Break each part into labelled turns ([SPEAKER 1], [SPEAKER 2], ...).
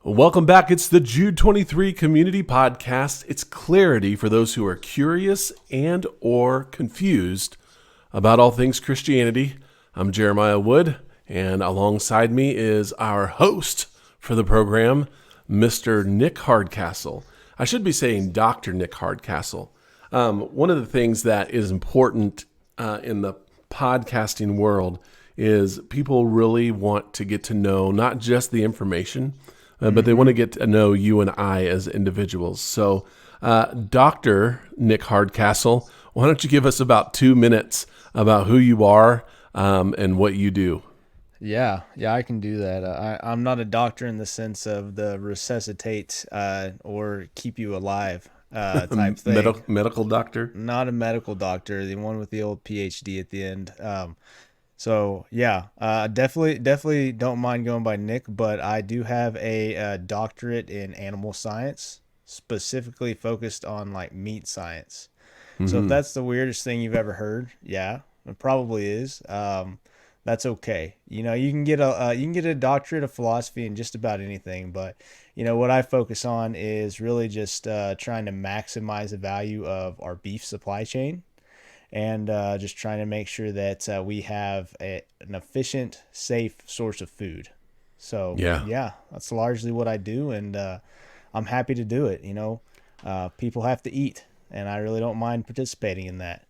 [SPEAKER 1] Welcome back. It's the Jude 23 Community Podcast. It's clarity for those who are curious and or confused about all things Christianity. I'm Jeremiah Wood, and alongside me is our host for the program, Mr. Nick Hardcastle. I should be saying Dr. Nick Hardcastle. One of the things that is important in the podcasting world is people really want to get to know not just the information, but they want to get to know you and I as individuals. So, Dr. Nick Hardcastle, why don't you give us about 2 minutes about who you are and what you do?
[SPEAKER 2] Yeah, I can do that. I'm not a doctor in the sense of the resuscitate or keep you alive type thing.
[SPEAKER 1] Medical doctor?
[SPEAKER 2] Not a medical doctor, the one with the old PhD at the end. Definitely don't mind going by Nick, but I do have a doctorate in animal science, specifically focused on like meat science. So if that's the weirdest thing you've ever heard, yeah, it probably is. That's okay. You know, you can get a doctorate of philosophy in just about anything, but what I focus on is really just trying to maximize the value of our beef supply chain. And just trying to make sure that we have an efficient, safe source of food. So, yeah, that's largely what I do, and I'm happy to do it. People have to eat, and I really don't mind participating in that.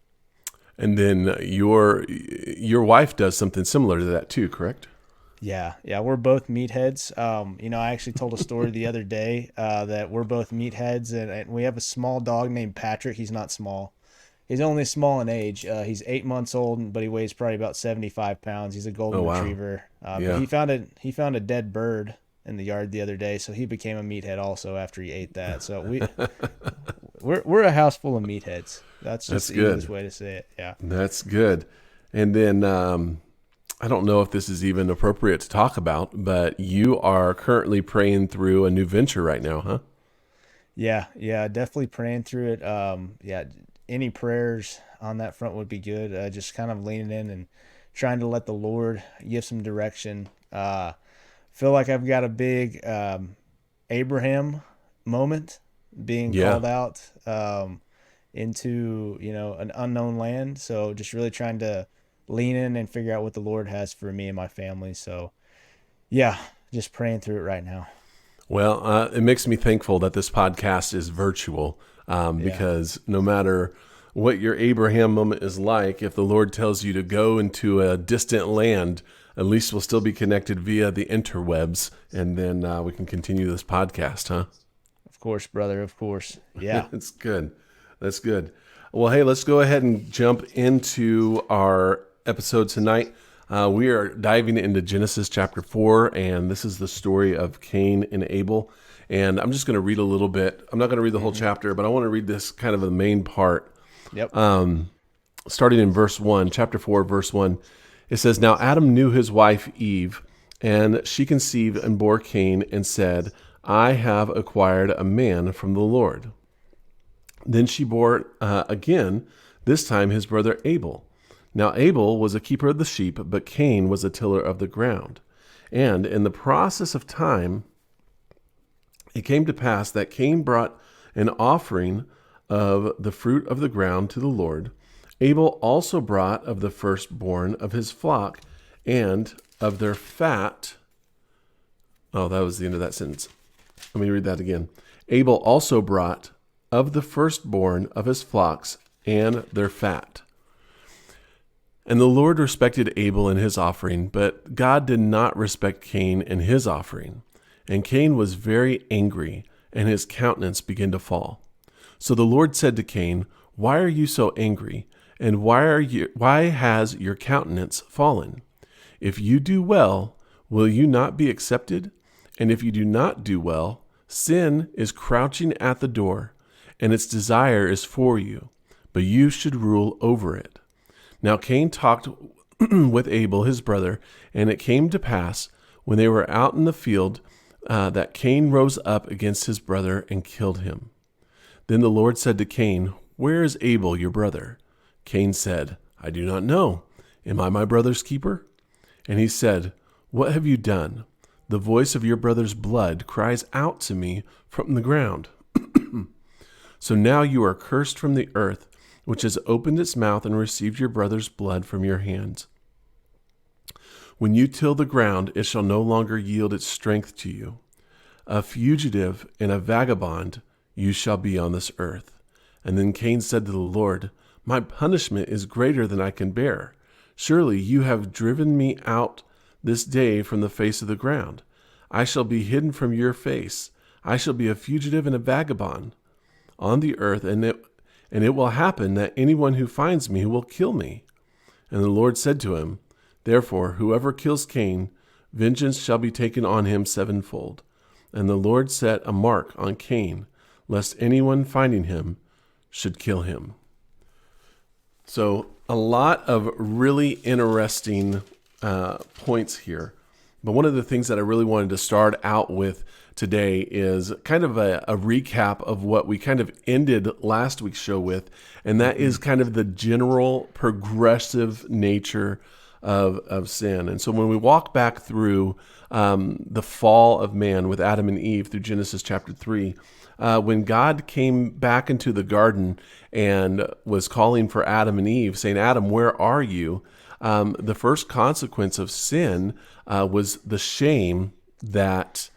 [SPEAKER 1] And then your wife does something similar to that too, correct?
[SPEAKER 2] Yeah, we're both meatheads. I actually told a story the other day that we're both meatheads, and we have a small dog named Patrick. He's not small. He's only small in age. He's 8 months old, but he weighs probably about 75 pounds. He's a golden retriever. But he found a dead bird in the yard the other day, so he became a meathead also after he ate that. So we're a house full of meatheads. That's just the easiest way to say it. Yeah.
[SPEAKER 1] That's good. And then I don't know if this is even appropriate to talk about, but you are currently praying through a new venture right now, huh?
[SPEAKER 2] Yeah, definitely praying through it. Any prayers on that front would be good. Just kind of leaning in and trying to let the Lord give some direction. Feel like I've got a big Abraham moment being called out into an unknown land. So just really trying to lean in and figure out what the Lord has for me and my family. So yeah, just praying through it right now.
[SPEAKER 1] Well, it makes me thankful that this podcast is virtual. Because no matter what your Abraham moment is like, if the Lord tells you to go into a distant land, at least we'll still be connected via the interwebs, and then we can continue this podcast, huh?
[SPEAKER 2] Of course, brother, of course. Yeah.
[SPEAKER 1] That's good. That's good. Well, hey, let's go ahead and jump into our episode tonight. We are diving into Genesis chapter 4, and this is the story of Cain and Abel. And I'm just going to read a little bit. I'm not going to read the whole chapter, but I want to read this kind of the main part.
[SPEAKER 2] Yep.
[SPEAKER 1] Starting in verse 1, chapter 4, verse 1. It says, "Now Adam knew his wife Eve, and she conceived and bore Cain and said, I have acquired a man from the Lord. Then she bore again, this time his brother Abel. Now Abel was a keeper of the sheep, but Cain was a tiller of the ground. And in the process of time, it came to pass that Cain brought an offering of the fruit of the ground to the Lord. Abel also brought of the firstborn of his flock and of their fat." Oh, that was the end of that sentence. Let me read that again. "Abel also brought of the firstborn of his flocks and their fat. And the Lord respected Abel and his offering, but God did not respect Cain and his offering. And Cain was very angry, and his countenance began to fall. So the Lord said to Cain, Why are you so angry? And why has your countenance fallen? If you do well, will you not be accepted? And if you do not do well, sin is crouching at the door, and its desire is for you, but you should rule over it. Now Cain talked with Abel his brother, and it came to pass, when they were out in the field, that Cain rose up against his brother and killed him. Then the Lord said to Cain, Where is Abel your brother? Cain said, I do not know. Am I my brother's keeper? And he said, What have you done? The voice of your brother's blood cries out to me from the ground. So now you are cursed from the earth, which has opened its mouth and received your brother's blood from your hands. When you till the ground, it shall no longer yield its strength to you. A fugitive and a vagabond you shall be on this earth. And then Cain said to the Lord, my punishment is greater than I can bear. Surely you have driven me out this day from the face of the ground. I shall be hidden from your face. I shall be a fugitive and a vagabond on the earth, and it will happen that anyone who finds me will kill me. And the Lord said to him, therefore, whoever kills Cain, vengeance shall be taken on him sevenfold. And the Lord set a mark on Cain, lest anyone finding him should kill him. So a lot of really interesting points here. But one of the things that I really wanted to start out with today is kind of a recap of what we kind of ended last week's show with, and that is kind of the general progressive nature of sin. And so when we walk back through the fall of man with Adam and Eve through Genesis chapter 3, when God came back into the garden and was calling for Adam and Eve, saying, Adam, where are you? The first consequence of sin was the shame that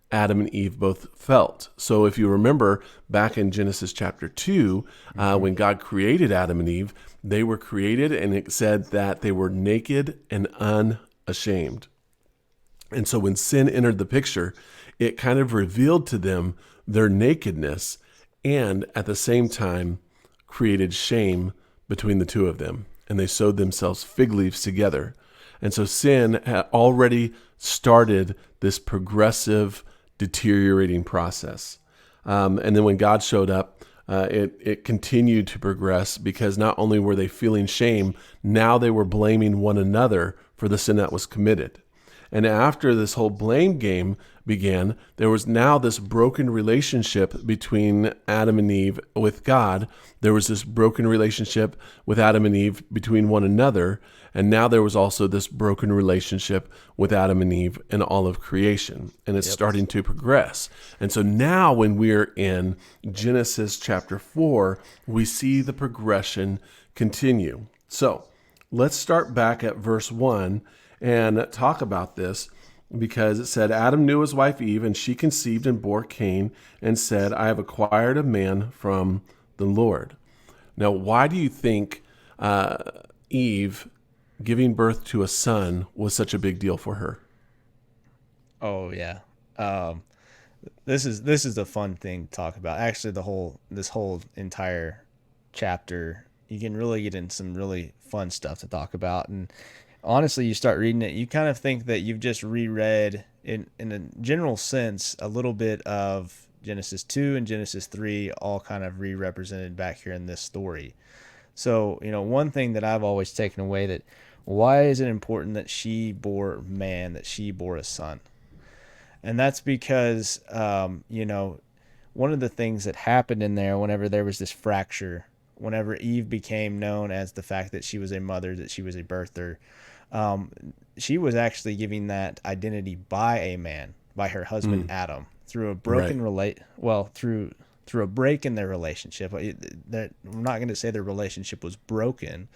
[SPEAKER 1] Adam and Eve both felt. So if you remember back in Genesis chapter 2, when God created Adam and Eve, they were created and it said that they were naked and unashamed. And so when sin entered the picture, it kind of revealed to them their nakedness and at the same time created shame between the two of them. And they sewed themselves fig leaves together. And so sin had already started this progressive deteriorating process. And then when God showed up, it continued to progress because not only were they feeling shame, now they were blaming one another for the sin that was committed. And after this whole blame game began, there was now this broken relationship between Adam and Eve with God. There was this broken relationship with Adam and Eve between one another. And now there was also this broken relationship with Adam and Eve and all of creation. And it's starting to progress. And so now when we're in Genesis chapter 4, we see the progression continue. So let's start back at verse 1 and talk about this, because it said, Adam knew his wife Eve, and she conceived and bore Cain and said, I have acquired a man from the Lord. Now, why do you think Eve giving birth to a son was such a big deal for her?
[SPEAKER 2] Oh yeah. This is the fun thing to talk about. Actually, this whole entire chapter, you can really get in some really fun stuff to talk about. And honestly, you start reading it, you kind of think that you've just reread in a general sense a little bit of Genesis 2 and Genesis 3 all kind of re-represented back here in this story. So, one thing that I've always taken away, that why is it important that she bore man, that she bore a son? And that's because, one of the things that happened in there whenever there was this fracture, whenever Eve became known as the fact that she was a mother, that she was a birther, she was actually giving that identity by a man, by her husband Adam, through a broken through a break in their relationship. I'm not going to say their relationship was broken,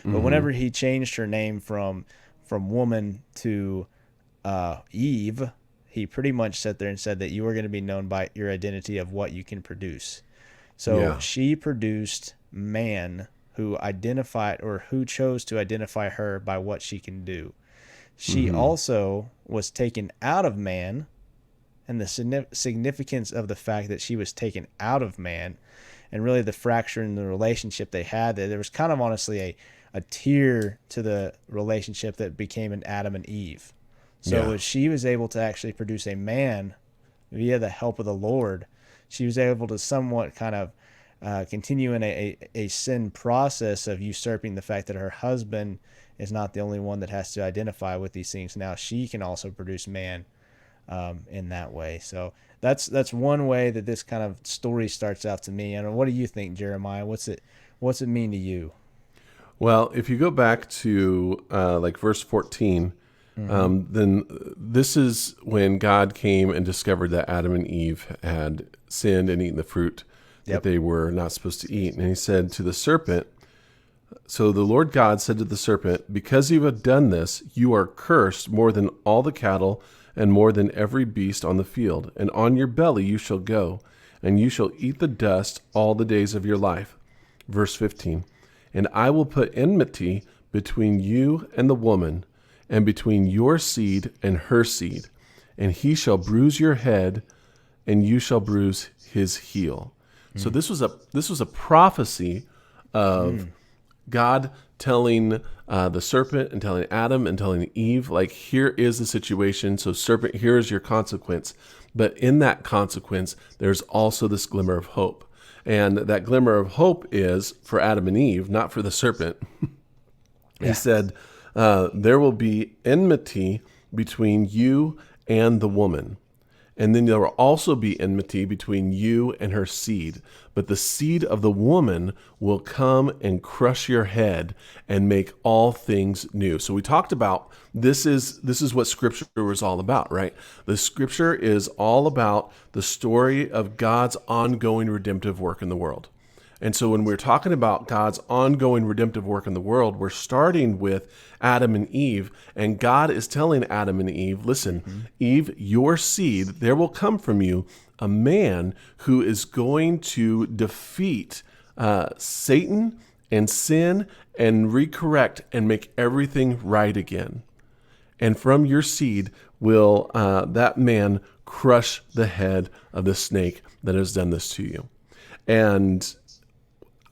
[SPEAKER 2] but whenever he changed her name from woman to Eve, he pretty much sat there and said that you are going to be known by your identity of what you can produce. So she produced man who chose to identify her by what she can do. She also was taken out of man, and the significance of the fact that she was taken out of man, and really the fracture in the relationship they had, there was kind of honestly a tear to the relationship that became an Adam and Eve. So she was able to actually produce a man via the help of the Lord. She was able to somewhat kind of continue in a sin process of usurping the fact that her husband is not the only one that has to identify with these things. Now she can also produce man in that way. So that's one way that this kind of story starts out to me. And what do you think, Jeremiah? What's it mean to you?
[SPEAKER 1] Well, if you go back to like verse 14, then this is when God came and discovered that Adam and Eve had sinned and eaten the fruit that
[SPEAKER 2] Yep.
[SPEAKER 1] they were not supposed to eat. And he said to the serpent, so the Lord God said to the serpent, because you have done this, you are cursed more than all the cattle and more than every beast on the field. And on your belly you shall go, and you shall eat the dust all the days of your life. Verse 15, and I will put enmity between you and the woman, and between your seed and her seed. And he shall bruise your head, and you shall bruise his heel. So this was a prophecy of God telling the serpent and telling Adam and telling Eve, like, here is the situation. So serpent, here is your consequence. But in that consequence, there's also this glimmer of hope. And that glimmer of hope is for Adam and Eve, not for the serpent. He said, there will be enmity between you and the woman. And then there will also be enmity between you and her seed. But the seed of the woman will come and crush your head and make all things new. So we talked about this is what Scripture was all about, right? The Scripture is all about the story of God's ongoing redemptive work in the world. And so when we're talking about God's ongoing redemptive work in the world, we're starting with Adam and Eve, and God is telling Adam and Eve, listen, Eve, your seed, there will come from you a man who is going to defeat Satan and sin and recorrect and make everything right again. And from your seed will that man crush the head of the snake that has done this to you. And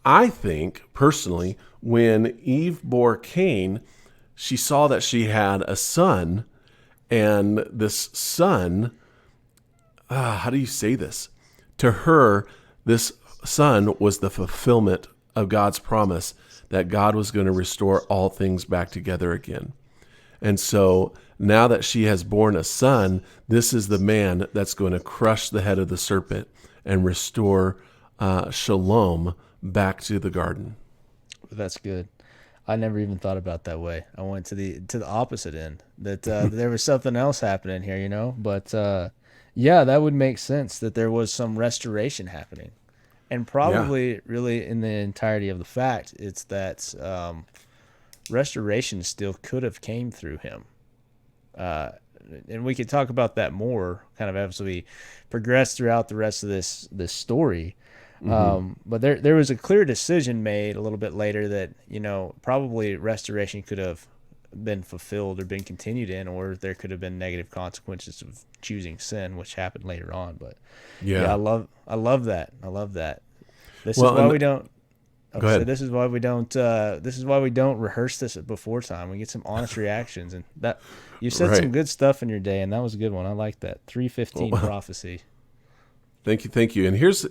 [SPEAKER 1] I think, personally, when Eve bore Cain, she saw that she had a son, and this son, how do you say this? To her, this son was the fulfillment of God's promise that God was going to restore all things back together again. And so now that she has born a son, this is the man that's going to crush the head of the serpent and restore shalom back to the garden.
[SPEAKER 2] That's good. I never even thought about that way. I went to the opposite end. That there was something else happening here, But yeah, that would make sense that there was some restoration happening, and probably really in the entirety of the fact, it's that restoration still could have came through him. And we could talk about that more, kind of as we progress throughout the rest of this story. But there was a clear decision made a little bit later that, probably restoration could have been fulfilled or been continued in, or there could have been negative consequences of choosing sin, which happened later on. But I love that. I love that. This is why we don't.
[SPEAKER 1] Go ahead.
[SPEAKER 2] So this is why we don't. This is why we don't rehearse this before time. We get some honest reactions, and that you said some good stuff in your day, and that was a good one. I like that 3:15 prophecy.
[SPEAKER 1] Thank you. And here's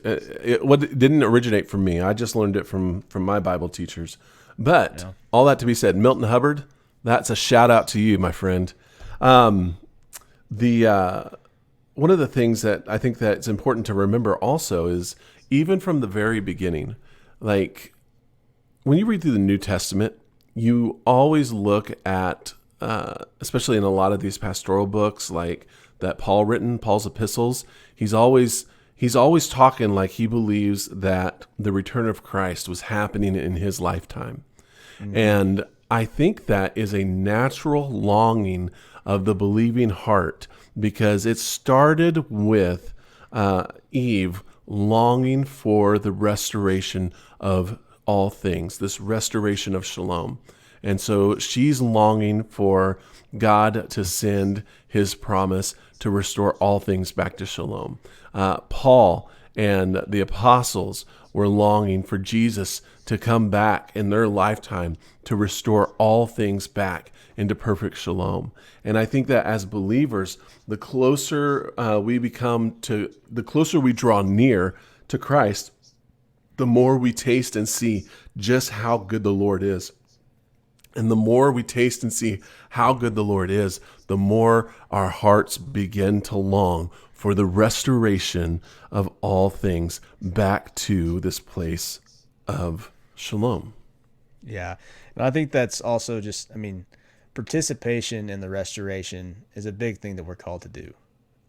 [SPEAKER 1] what didn't originate from me. I just learned it from my Bible teachers. But all that to be said, Milton Hubbard, that's a shout out to you, my friend. One of the things that I think that it's important to remember also is even from the very beginning, like when you read through the New Testament, you always look at, especially in a lot of these pastoral books, like that Paul's epistles, he's always talking like he believes that the return of Christ was happening in his lifetime. Mm-hmm. And I think that is a natural longing of the believing heart, because it started with Eve longing for the restoration of all things, this restoration of shalom. And so she's longing for God to send his promise to restore all things back to shalom. Paul and the apostles were longing for Jesus to come back in their lifetime to restore all things back into perfect shalom. And I think that as believers, the closer the closer we draw near to Christ, the more we taste and see just how good the Lord is. And the more we taste and see how good the Lord is, the more our hearts begin to long for the restoration of all things back to this place of shalom.
[SPEAKER 2] Yeah. And I think that's also just, participation in the restoration is a big thing that we're called to do.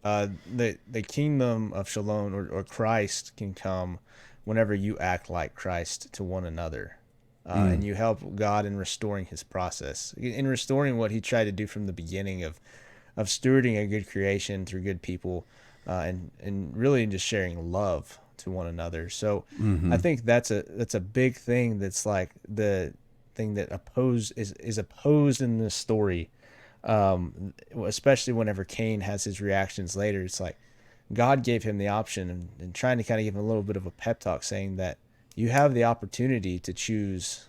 [SPEAKER 2] The kingdom of Shalom or Christ can come whenever you act like Christ to one another. And you help God in restoring his process, in restoring what he tried to do from the beginning of stewarding a good creation through good people, and really just sharing love to one another. So I think that's a big thing. That's like the thing that is opposed in this story, especially whenever Cain has his reactions later. It's like God gave him the option, and trying to kind of give him a little bit of a pep talk, saying that you have the opportunity to choose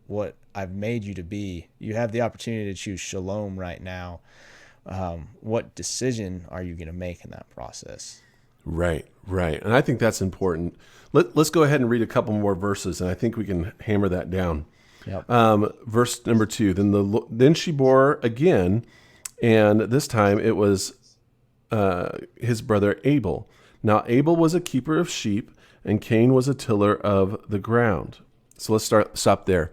[SPEAKER 2] what I've made you to be. You have the opportunity to choose Shalom right now. What decision are you going to make in that process?
[SPEAKER 1] Right, right. And I think that's important. Let's go ahead and read a couple more verses, and I think we can hammer that down.
[SPEAKER 2] Yep.
[SPEAKER 1] Verse number 2, then she bore again, and this time it was his brother Abel. Now Abel was a keeper of sheep, and Cain was a tiller of the ground. So let's stop there.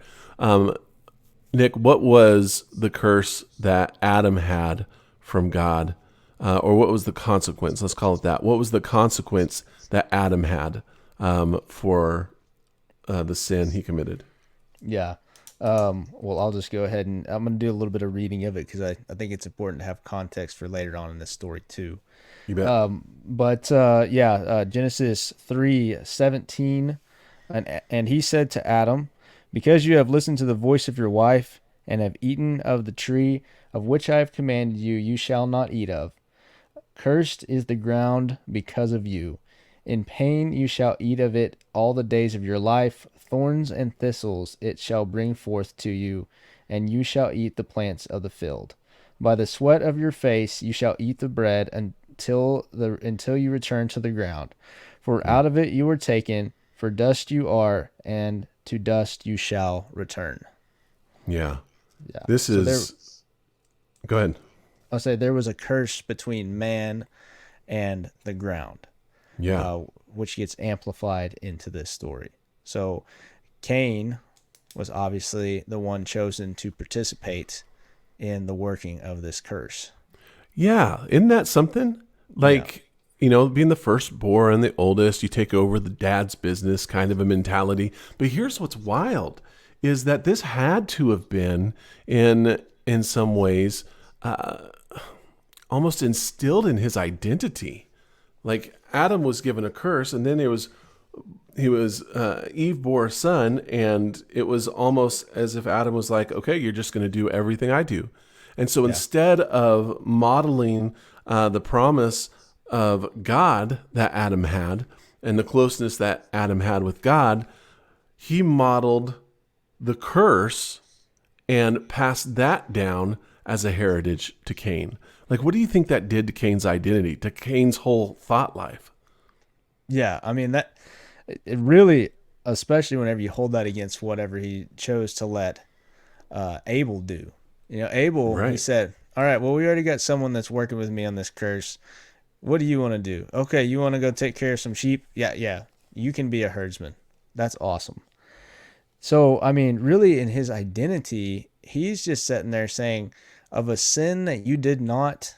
[SPEAKER 1] Nick, what was the curse that Adam had from God? Or what was the consequence? Let's call it that. What was the consequence that Adam had for the sin he committed?
[SPEAKER 2] Yeah. Well, I'll just go ahead and I'm going to do a little bit of reading of it because I think it's important to have context for later on in this story too.
[SPEAKER 1] You bet.
[SPEAKER 2] Genesis 3:17, and he said to Adam, because you have listened to the voice of your wife and have eaten of the tree of which I have commanded you, you shall not eat of. Cursed is the ground because of you. In pain you shall eat of it all the days of your life. Thorns and thistles it shall bring forth to you, and you shall eat the plants of the field. By the sweat of your face you shall eat the bread until you return to the ground. For out of it you were taken, for dust you are, and to dust you shall return.
[SPEAKER 1] Yeah.
[SPEAKER 2] Yeah.
[SPEAKER 1] This is... Go ahead.
[SPEAKER 2] I'll say there was a curse between man and the ground.
[SPEAKER 1] Yeah.
[SPEAKER 2] Which gets amplified into this story. So Cain was obviously the one chosen to participate in the working of this curse.
[SPEAKER 1] Yeah. Isn't that something? Like, being the firstborn and the oldest, you take over the dad's business kind of a mentality. But here's what's wild is that this had to have been in some ways almost instilled in his identity. Like Adam was given a curse, and then Eve bore a son, and it was almost as if Adam was like, okay, you're just going to do everything I do. And so instead of modeling the promise of God that Adam had and the closeness that Adam had with God, he modeled the curse and passed that down as a heritage to Cain. Like, what do you think that did to Cain's identity, to Cain's whole thought life?
[SPEAKER 2] Yeah, I mean, that it really, especially whenever you hold that against whatever he chose to let Abel do. Abel,
[SPEAKER 1] Right.
[SPEAKER 2] He said, all right, well, we already got someone that's working with me on this curse. What do you want to do? Okay, you want to go take care of some sheep? Yeah, you can be a herdsman. That's awesome. So, I mean, really in his identity, he's just sitting there saying, of a sin that you did not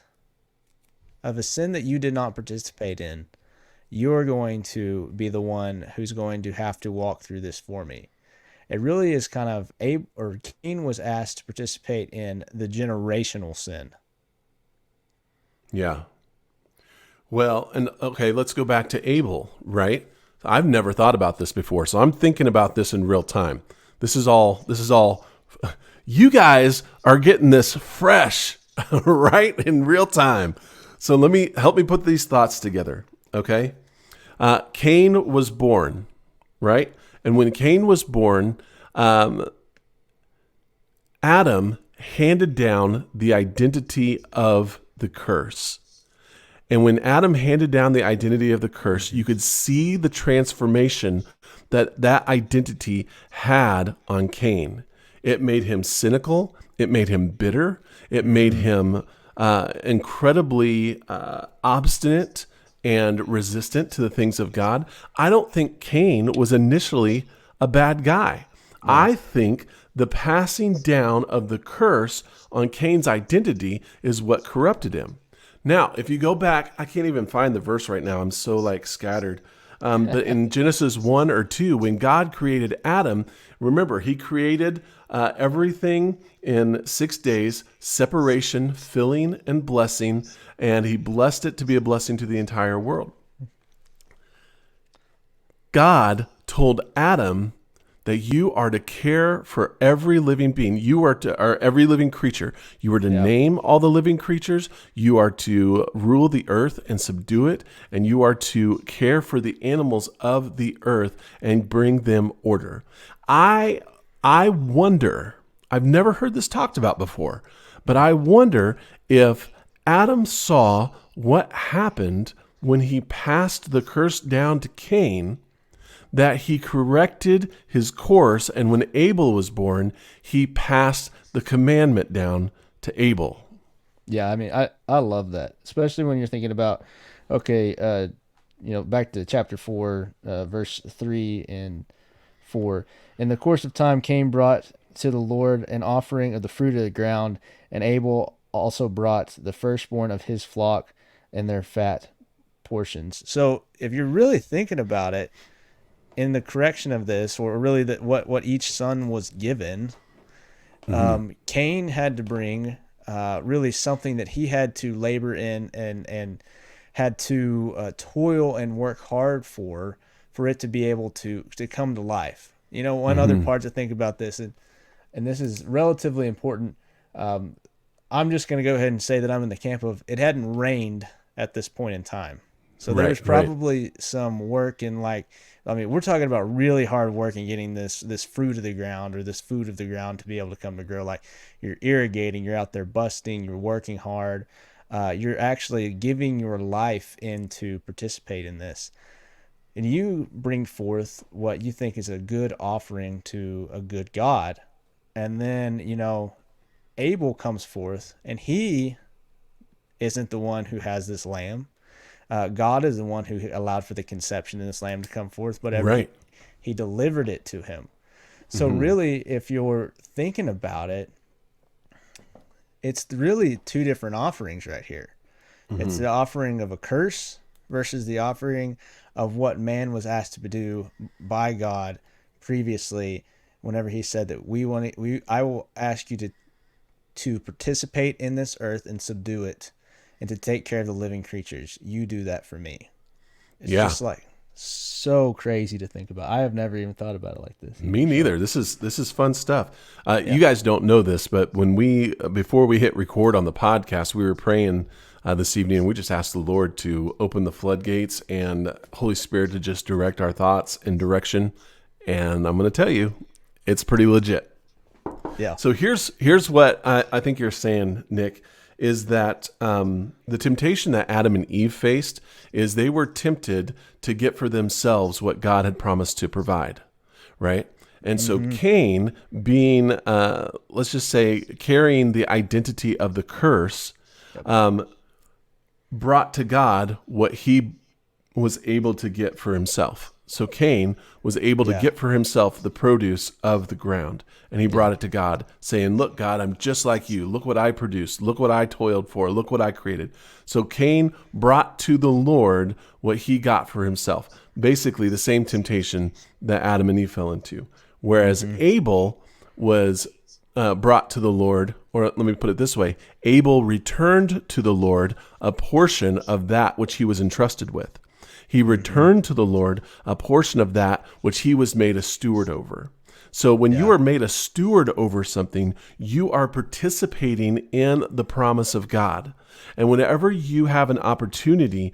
[SPEAKER 2] participate in, you're going to be the one who's going to have to walk through this for me. It really is kind of Cain was asked to participate in the generational sin.
[SPEAKER 1] Yeah. Well, and okay, let's go back to Abel, right? I've never thought about this before, so I'm thinking about this in real time. This is all, you guys are getting this fresh, right? In real time. So help me put these thoughts together, okay? Cain was born, right? And when Cain was born, Adam handed down the identity of the curse. And when Adam handed down the identity of the curse, you could see the transformation that identity had on Cain. It made him cynical. It made him bitter. It made him incredibly obstinate and resistant to the things of God. I don't think Cain was initially a bad guy. I think The passing down of the curse on Cain's identity is what corrupted him. Now, if you go back, I can't even find the verse right now. I'm so like scattered. But in Genesis 1 or 2, when God created Adam, remember, he created everything in 6 days, separation, filling, and blessing, and he blessed it to be a blessing to the entire world. God told Adam that you are to care for every living being. You are to, or every living creature. You are to name all the living creatures. You are to rule the earth and subdue it. And you are to care for the animals of the earth and bring them order. I wonder, I've never heard this talked about before, but I wonder if Adam saw what happened when he passed the curse down to Cain, that he corrected his course, and when Abel was born, he passed the commandment down to Abel.
[SPEAKER 2] Yeah, I mean, I love that, especially when you're thinking about, okay, back to chapter 4, verse 3 and 4. In the course of time, Cain brought to the Lord an offering of the fruit of the ground, and Abel also brought the firstborn of his flock and their fat portions. So if you're really thinking about it, in the correction of this, or really what each son was given, Cain had to bring really something that he had to labor in and had to toil and work hard for it to be able to come to life. One other part to think about this, and this is relatively important. I'm just going to go ahead and say that I'm in the camp of it hadn't rained at this point in time. So there was probably some work in we're talking about really hard work in getting this fruit of the ground or this food of the ground to be able to come to grow. Like, you're irrigating, you're out there busting, you're working hard. You're actually giving your life in to participate in this. And you bring forth what you think is a good offering to a good God. And then, Abel comes forth, and he isn't the one who has this lamb. God is the one who allowed for the conception in this lamb to come forth, but he delivered it to him. So really, if you're thinking about it, it's really two different offerings right here. It's the offering of a curse versus the offering of what man was asked to do by God previously, whenever he said that I will ask you to participate in this earth and subdue it, and to take care of the living creatures. You do that for me. It's just so crazy to think about. I have never even thought about it like this.
[SPEAKER 1] Me neither. This is fun stuff. You guys don't know this, but before we hit record on the podcast, we were praying this evening, and we just asked the Lord to open the floodgates and Holy Spirit to just direct our thoughts and direction. And I'm going to tell you, it's pretty legit.
[SPEAKER 2] Yeah.
[SPEAKER 1] So here's what I think you're saying, Nick, is that the temptation that Adam and Eve faced is they were tempted to get for themselves what God had promised to provide, right? And so Cain, being, let's just say, carrying the identity of the curse, brought to God what he was able to get for himself. So Cain was able to get for himself the produce of the ground, and he brought it to God, saying, look, God, I'm just like you. Look what I produced. Look what I toiled for. Look what I created. So Cain brought to the Lord what he got for himself. Basically the same temptation that Adam and Eve fell into. Whereas Abel was brought to the Lord, or let me put it this way, Abel returned to the Lord a portion of that which he was entrusted with. He returned to the Lord a portion of that which he was made a steward over. So when you are made a steward over something, you are participating in the promise of God. And whenever you have an opportunity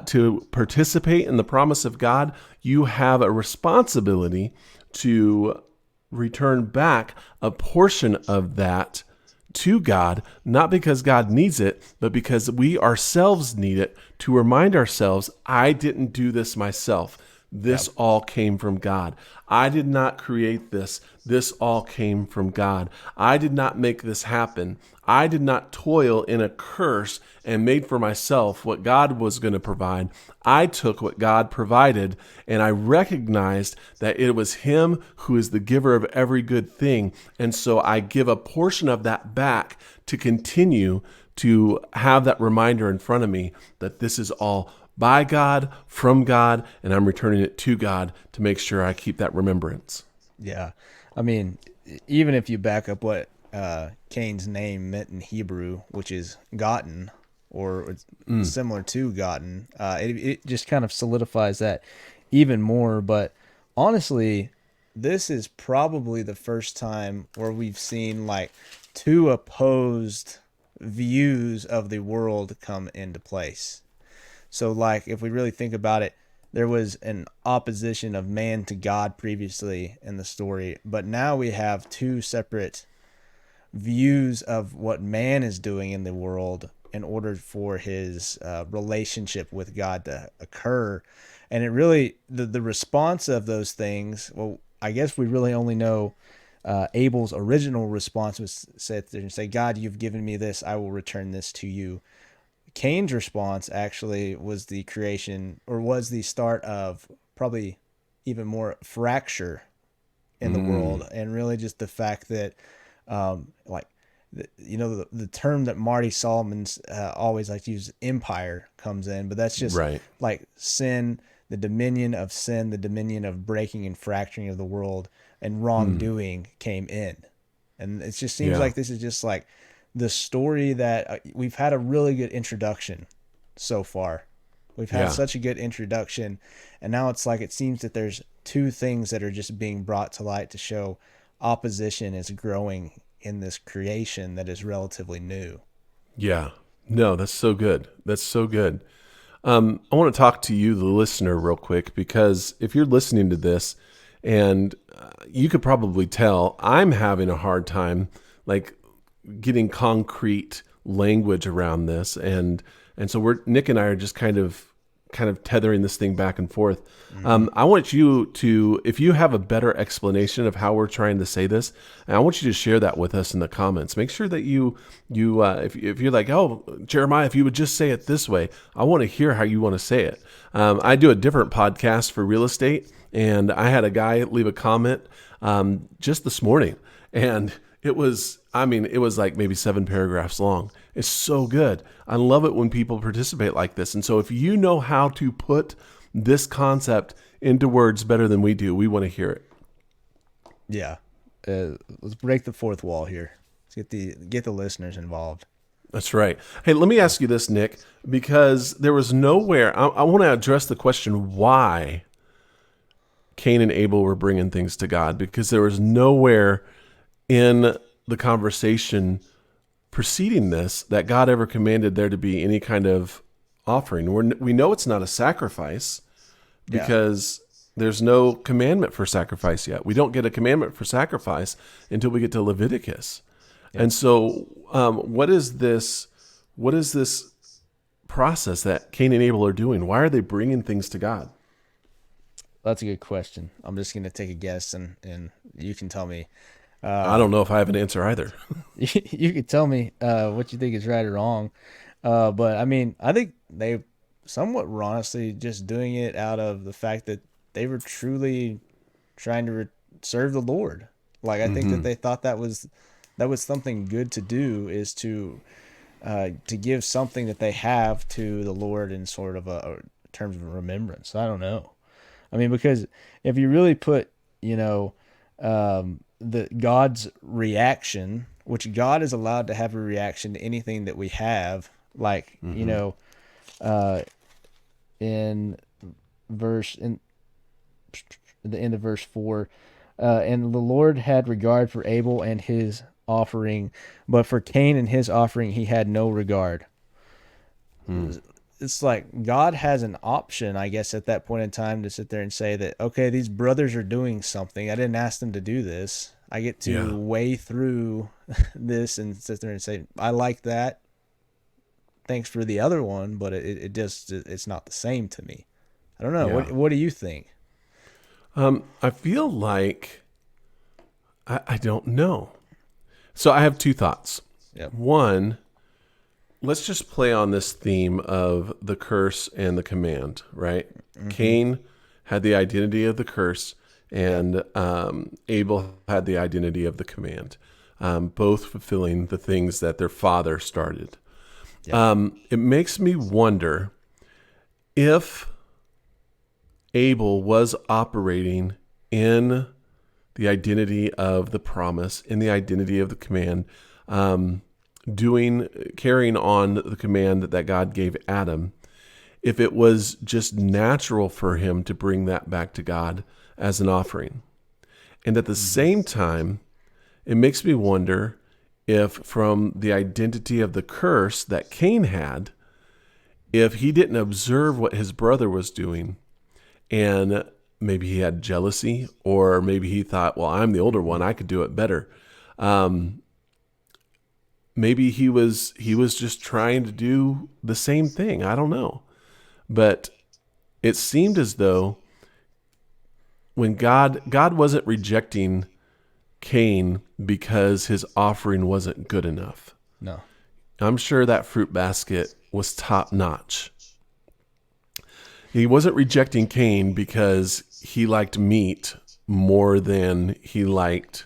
[SPEAKER 1] to participate in the promise of God, you have a responsibility to return back a portion of that to God, not because God needs it, but because we ourselves need it to remind ourselves, I didn't do this myself. This all came from God. I did not create this. This all came from God. I did not make this happen. I did not toil in a curse and made for myself what God was going to provide. I took what God provided, and I recognized that it was Him who is the giver of every good thing. And so I give a portion of that back to continue to have that reminder in front of me that this is all by God, from God, and I'm returning it to God to make sure I keep that remembrance.
[SPEAKER 2] Yeah. I mean, even if you back up what Cain's name meant in Hebrew, which is gotten, or it's similar to gotten, it just kind of solidifies that even more. But honestly, this is probably the first time where we've seen like two opposed views of the world come into place. So, like, if we really think about it, there was an opposition of man to God previously in the story, but now we have two separate views of what man is doing in the world in order for his relationship with God to occur. And it really, the response of those things, well, I guess we really only know Abel's original response was sit there and say, God, you've given me this, I will return this to you. Cain's response actually was the creation, or was the start of probably even more fracture in the world, and really just the fact that, like, the term that Marty Solomon's always like to use, empire, comes in, but that's just
[SPEAKER 1] Right.
[SPEAKER 2] like sin, the dominion of sin, the dominion of breaking and fracturing of the world, and wrongdoing came in, and it just seems
[SPEAKER 1] Yeah.
[SPEAKER 2] like this is just like the story that we've had a really good introduction so far. We've had
[SPEAKER 1] Yeah.
[SPEAKER 2] such a good introduction, and now it's like it seems that there's two things that are just being brought to light to show opposition is growing in this creation that is relatively new.
[SPEAKER 1] Yeah. No, that's so good. That's so good. I want to talk to you, the listener, real quick, because if you're listening to this, and you could probably tell I'm having a hard time, like, getting concrete language around this, and so Nick and I are just kind of tethering this thing back and forth. I want you to, if you have a better explanation of how we're trying to say this, and I want you to share that with us in the comments. Make sure that if you're like, oh, Jeremiah, if you would just say it this way, I want to hear how you want to say it. I do a different podcast for real estate, and I had a guy leave a comment just this morning, and it was like maybe 7 paragraphs long. It's so good. I love it when people participate like this. And so if you know how to put this concept into words better than we do, we want to hear it.
[SPEAKER 2] Yeah. Let's break the fourth wall here. Let's get the listeners involved.
[SPEAKER 1] That's right. Hey, let me ask you this, Nick, because there was nowhere, I want to address the question why Cain and Abel were bringing things to God, because there was nowhere in the conversation preceding this that God ever commanded there to be any kind of offering. We know it's not a sacrifice because there's no commandment for sacrifice yet. We don't get a commandment for sacrifice until we get to Leviticus. Yeah. And so what is this process that Cain and Abel are doing? Why are they bringing things to God?
[SPEAKER 2] That's a good question. I'm just going to take a guess, and you can tell me.
[SPEAKER 1] I don't know if I have an answer either.
[SPEAKER 2] You could tell me what you think is right or wrong. But I mean, I think they somewhat were honestly just doing it out of the fact that they were truly trying to serve the Lord. Like, I think that they thought that was something good to do, is to give something that they have to the Lord in sort of a terms of remembrance. I don't know. I mean, because if you really put, the God's reaction, which God is allowed to have a reaction to anything that we have, like, in the end of verse 4, and the Lord had regard for Abel and his offering, but for Cain and his offering he had no regard. It's like God has an option, I guess, at that point in time to sit there and say that, okay, these brothers are doing something. I didn't ask them to do this. I get to weigh through this and sit there and say, I like that. Thanks for the other one, but it's not the same to me. I don't know.
[SPEAKER 1] Yeah.
[SPEAKER 2] What do you think?
[SPEAKER 1] I feel like I don't know. So I have two thoughts.
[SPEAKER 2] Yep.
[SPEAKER 1] One, let's just play on this theme of the curse and the command, right?
[SPEAKER 2] Mm-hmm.
[SPEAKER 1] Cain had the identity of the curse,
[SPEAKER 2] Yep.
[SPEAKER 1] and Abel had the identity of the command, both fulfilling the things that their father started.
[SPEAKER 2] Yep.
[SPEAKER 1] It makes me wonder if Abel was operating in the identity of the promise, in the identity of the command, um, carrying on the command that God gave Adam, if it was just natural for him to bring that back to God as an offering. And at the
[SPEAKER 2] Mm-hmm.
[SPEAKER 1] same time, it makes me wonder if from the identity of the curse that Cain had, if he didn't observe what his brother was doing, and maybe he had jealousy, or maybe he thought, well, I'm the older one, I could do it better. Um, Maybe he was just trying to do the same thing. I don't know. But it seemed as though when God wasn't rejecting Cain because his offering wasn't good enough.
[SPEAKER 2] No.
[SPEAKER 1] I'm sure that fruit basket was top notch. He wasn't rejecting Cain because he liked meat more than he liked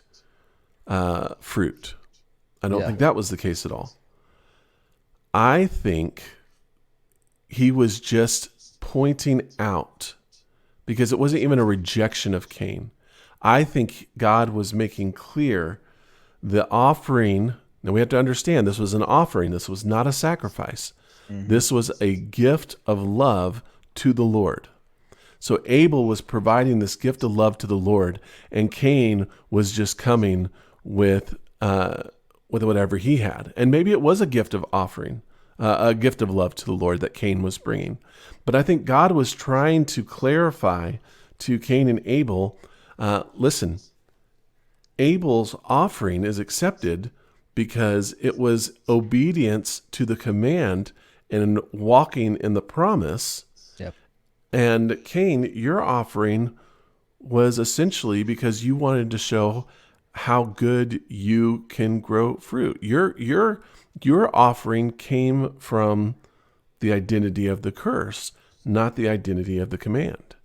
[SPEAKER 1] fruit. I don't
[SPEAKER 2] Yeah.
[SPEAKER 1] think that was the case at all. I think he was just pointing out, because it wasn't even a rejection of Cain. I think God was making clear the offering. Now we have to understand this was an offering. This was not a sacrifice.
[SPEAKER 2] Mm-hmm.
[SPEAKER 1] This was a gift of love to the Lord. So Abel was providing this gift of love to the Lord, and Cain was just coming with whatever he had. And maybe it was a gift of offering, a gift of love to the Lord that Cain was bringing. But I think God was trying to clarify to Cain and Abel, listen, Abel's offering is accepted because it was obedience to the command and walking in the promise.
[SPEAKER 2] Yep.
[SPEAKER 1] And Cain, your offering was essentially because you wanted to show how good you can grow fruit. Your offering came from the identity of the curse, not the identity of the command.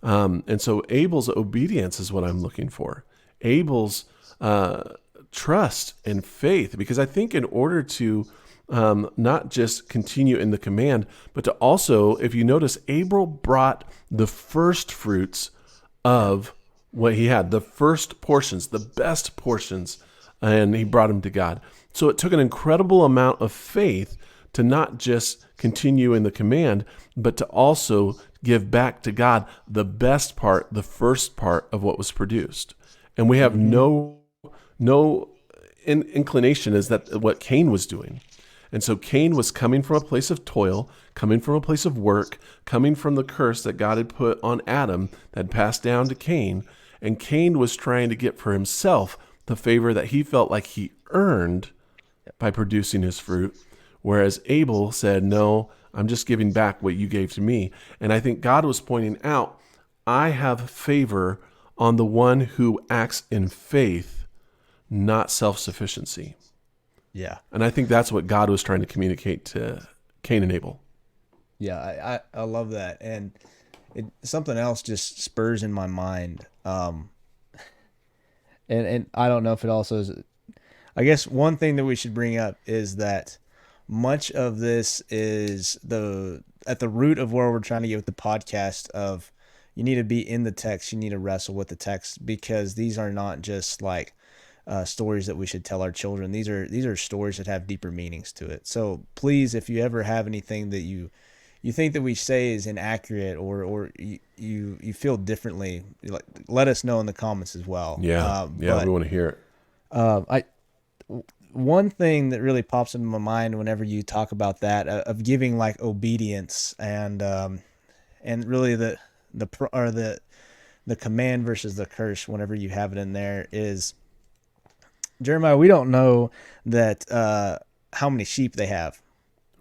[SPEAKER 1] And so Abel's obedience is what I'm looking for. Abel's trust and faith, because I think in order to not just continue in the command, but to also, if you notice, Abel brought the first fruits of what he had, the first portions, the best portions, and he brought them to God. So it took an incredible amount of faith to not just continue in the command, but to also give back to God the best part, the first part of what was produced. And we have
[SPEAKER 2] Mm-hmm.
[SPEAKER 1] no inclination is that what Cain was doing. And so Cain was coming from a place of toil, coming from a place of work, coming from the curse that God had put on Adam that had passed down to Cain. And Cain was trying to get for himself the favor that he felt like he earned by producing his fruit. Whereas Abel said, no, I'm just giving back what you gave to me. And I think God was pointing out, I have favor on the one who acts in faith, not self-sufficiency.
[SPEAKER 2] Yeah.
[SPEAKER 1] And I think that's what God was trying to communicate to Cain and Abel.
[SPEAKER 2] Yeah. I love that. And something else just spurs in my mind. And I don't know if it also is, I guess one thing that we should bring up is that much of this is at the root of where we're trying to get with the podcast of you need to be in the text, you need to wrestle with the text, because these are not just like stories that we should tell our children. These are stories that have deeper meanings to it. So please, if you ever have anything that you think that we say is inaccurate, or you feel differently, like, let us know in the comments as well.
[SPEAKER 1] Yeah,
[SPEAKER 2] But
[SPEAKER 1] we want to hear it.
[SPEAKER 2] I one thing that really pops into my mind whenever you talk about that, of giving like obedience and really the command versus the curse, whenever you have it in there, is Jeremiah. We don't know that how many sheep they have.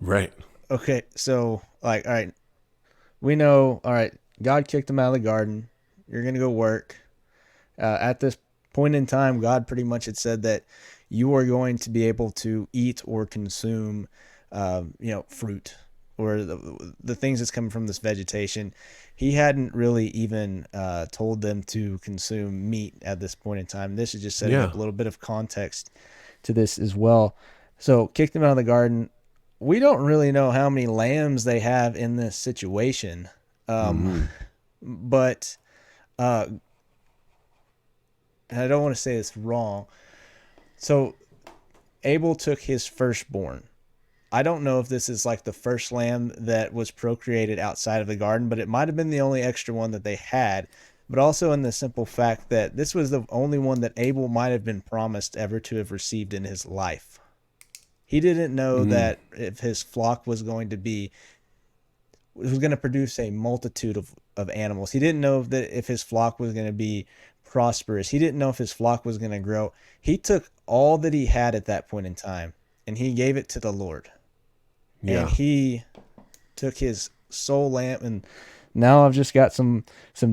[SPEAKER 1] Right.
[SPEAKER 2] Okay, so like, all right, we know, all right, God kicked them out of the garden. You're going to go work. At this point in time, God pretty much had said that you are going to be able to eat or consume, fruit or the things that's coming from this vegetation. He hadn't really even told them to consume meat at this point in time. This is just setting
[SPEAKER 1] Yeah.
[SPEAKER 2] up a little bit of context to this as well. So kicked them out of the garden. We don't really know how many lambs they have in this situation, but I don't want to say this wrong. So Abel took his firstborn. I don't know if this is like the first lamb that was procreated outside of the garden, but it might have been the only extra one that they had. But also in the simple fact that this was the only one that Abel might have been promised ever to have received in his life. He didn't know that if his flock was going to produce a multitude of animals. He didn't know that if his flock was going to be prosperous. He didn't know if his flock was going to grow. He took all that he had at that point in time and he gave it to the Lord.
[SPEAKER 1] Yeah.
[SPEAKER 2] And he took his soul lamb, and now I've just got some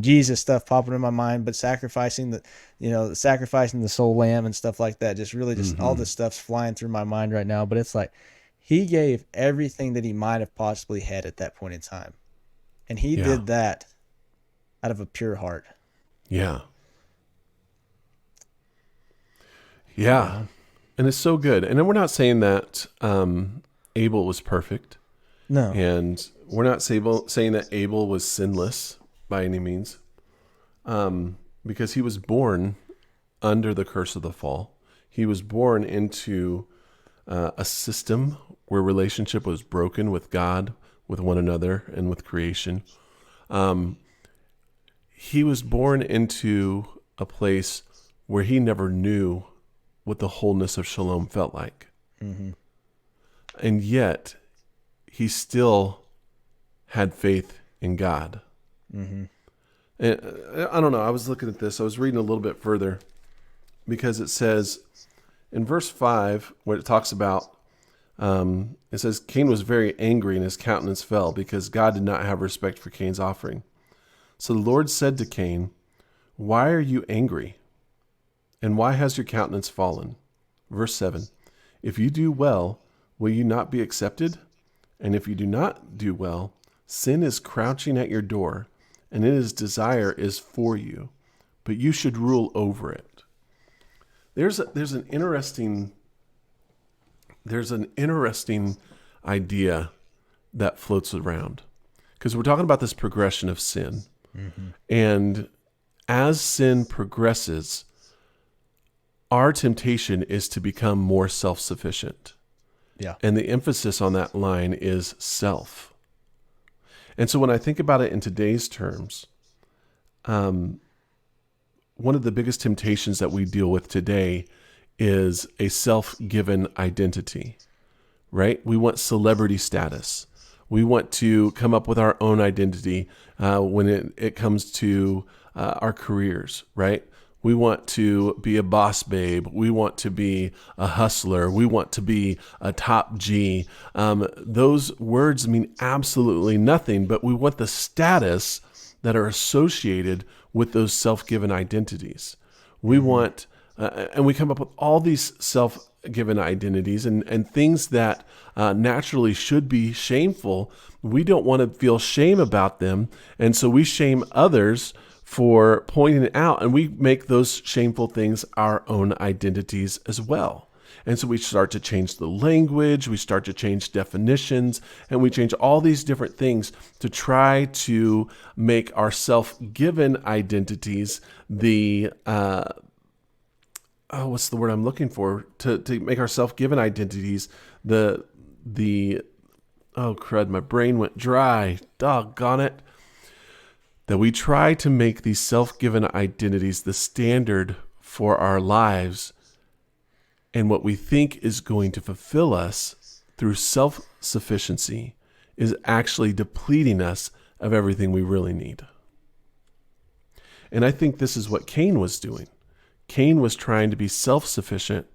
[SPEAKER 2] Jesus stuff popping in my mind, but sacrificing the soul lamb and stuff like that, just all this stuff's flying through my mind right now. But it's like he gave everything that he might have possibly had at that point in time. And he did that out of a pure heart.
[SPEAKER 1] Yeah. Yeah. And it's so good. And then we're not saying that Abel was perfect.
[SPEAKER 2] No.
[SPEAKER 1] And we're not saying that Abel was sinless by any means, because he was born under the curse of the fall. He was born into a system where relationship was broken with God, with one another, and with creation. He was born into a place where he never knew what the wholeness of shalom felt like. Mm-hmm. And yet, he still had faith in God. Mm-hmm. And I don't know, I was looking at this, I was reading a little bit further, because it says in verse 5, where it talks about, it says, Cain was very angry and his countenance fell, because God did not have respect for Cain's offering. So the Lord said to Cain, "Why are you angry? And why has your countenance fallen?" Verse 7, "If you do well, will you not be accepted? And if you do not do well, sin is crouching at your door, and its desire is for you, but you should rule over it." There's an interesting idea that floats around, because we're talking about this progression of sin. Mm-hmm. And as sin progresses, our temptation is to become more self-sufficient.
[SPEAKER 2] Yeah.
[SPEAKER 1] And the emphasis on that line is self. And so when I think about it in today's terms, one of the biggest temptations that we deal with today is a self-given identity, right? We want celebrity status. We want to come up with our own identity when it comes to our careers, right? We want to be a boss babe. We want to be a hustler. We want to be a top G. Those words mean absolutely nothing, but we want the status that are associated with those self-given identities. We want, and we come up with all these self-given identities and things that naturally should be shameful. We don't want to feel shame about them, and so we shame others for pointing it out, and we make those shameful things our own identities as well. And so we start to change the language, we start to change definitions, and we change all these different things to try to make our self-given identities the, what's the word I'm looking for? To make our self-given identities oh crud, my brain went dry, doggone it. That we try to make these self-given identities the standard for our lives, and what we think is going to fulfill us through self-sufficiency is actually depleting us of everything we really need. And I think this is what Cain was doing. Cain was trying to be self-sufficient